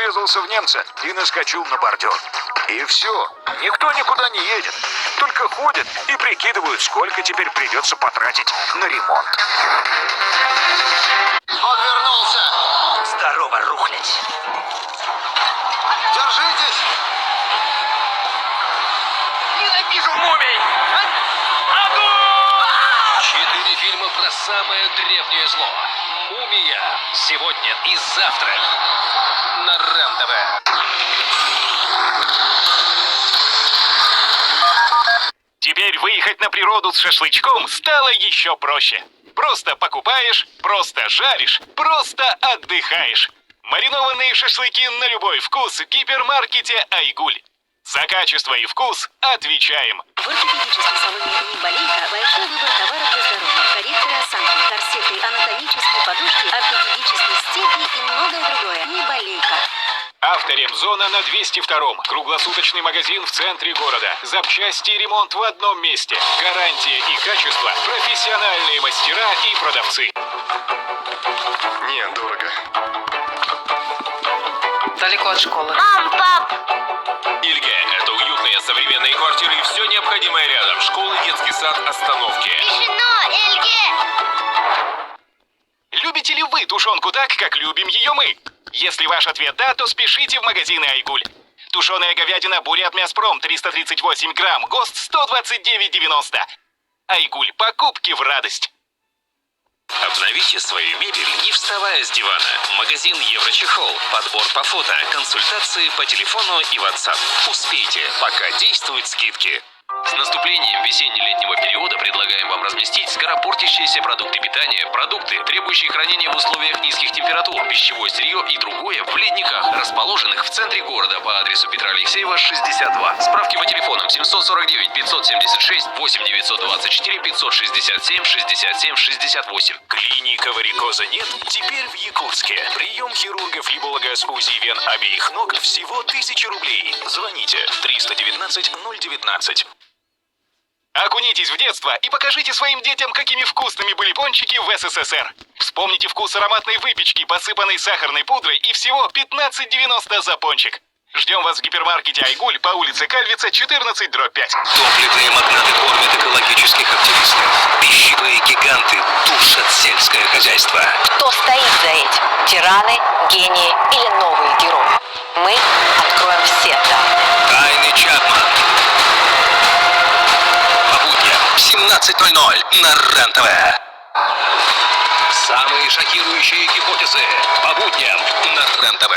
врезался в немца и наскочил на бордюр. И все, никто никуда не едет, только ходят и прикидывают, сколько теперь придется потратить на ремонт. Он вернулся! Здорово, рухлядь! Держитесь! Ненавижу мумий! 4 фильма про самое древнее зло. «Мумия». Сегодня и завтра на РЕН-ТВ. Теперь выехать на природу с шашлычком стало еще проще. Просто покупаешь, просто жаришь, просто отдыхаешь. Маринованные шашлыки на любой вкус в гипермаркете «Айгуль». За качество и вкус отвечаем. В ортопедическом салоне «Неболейка» большой выбор товаров для здоровья. Корректоры осанки, корсеты, анатомические подушки, ортопедические стельки и многое другое. «Неболейка». Авторемзона на 202-м. Круглосуточный магазин в центре города. Запчасти и ремонт в одном месте. Гарантия и качество. Профессиональные мастера и продавцы. Не, дорого. Далеко от школы. Мам, пап! Ильге – это уютные современные квартиры и все необходимое рядом. Школа, детский сад, остановки. Решено, Эльге! Любите ли вы тушенку так, как любим ее мы? Если ваш ответ «да», то спешите в магазины «Айгуль». Тушеная говядина «Бурят Мяспром» 338 грамм, ГОСТ 129,90. «Айгуль» – покупки в радость. Обновите свою мебель, не вставая с дивана. Магазин Еврочехол. Подбор по фото, консультации по телефону и WhatsApp. Успейте, пока действуют скидки. С наступлением весенне-летнего периода предлагаем вам разместить скоропортящиеся продукты питания, продукты, требующие хранения в условиях низких температур, пищевое сырье и другое в ледниках, расположенных в центре города по адресу Петра Алексеева, 62. Справки по телефонам 749 576 8 924 567 67 68. Клиника варикоза нет? Теперь в Якутске. Прием хирургов флеболога с УЗИ вен обеих ног всего 1000 рублей. Звоните 319 019. Окунитесь в детство и покажите своим детям, какими вкусными были пончики в СССР. Вспомните вкус ароматной выпечки, посыпанной сахарной пудрой, и всего 15,90 за пончик. Ждем вас в гипермаркете «Айгуль» по улице Кальвица, 14/5. Топливные магнаты кормят экологических активистов. Пищевые гиганты душат сельское хозяйство. Кто стоит за этим? Тираны, гении или новые герои? Мы откроем все тайны. Тайны Чапман. По будням в 17:00 на РЕН-ТВ. Самые шокирующие гипотезы по будням на РЕН-ТВ.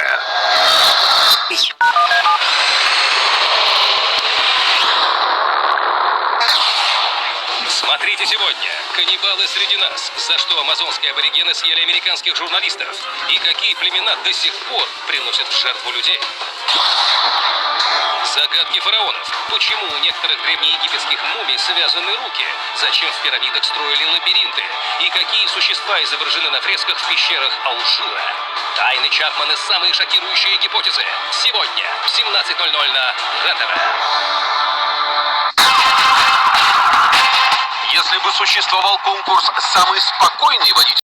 Смотрите сегодня. Каннибалы среди нас. За что амазонские аборигены съели американских журналистов? И какие племена до сих пор приносят в жертву людей? Загадки фараонов. Почему у некоторых древнеегипетских мумий связаны руки? Зачем в пирамидах строили лабиринты? И какие существа изображены на фресках в пещерах Алжира? Тайны Чапмана. Самые шокирующие гипотезы. Сегодня в 17:00 на РЕН-ТВ. Если бы существовал конкурс «Самый спокойный водитель»,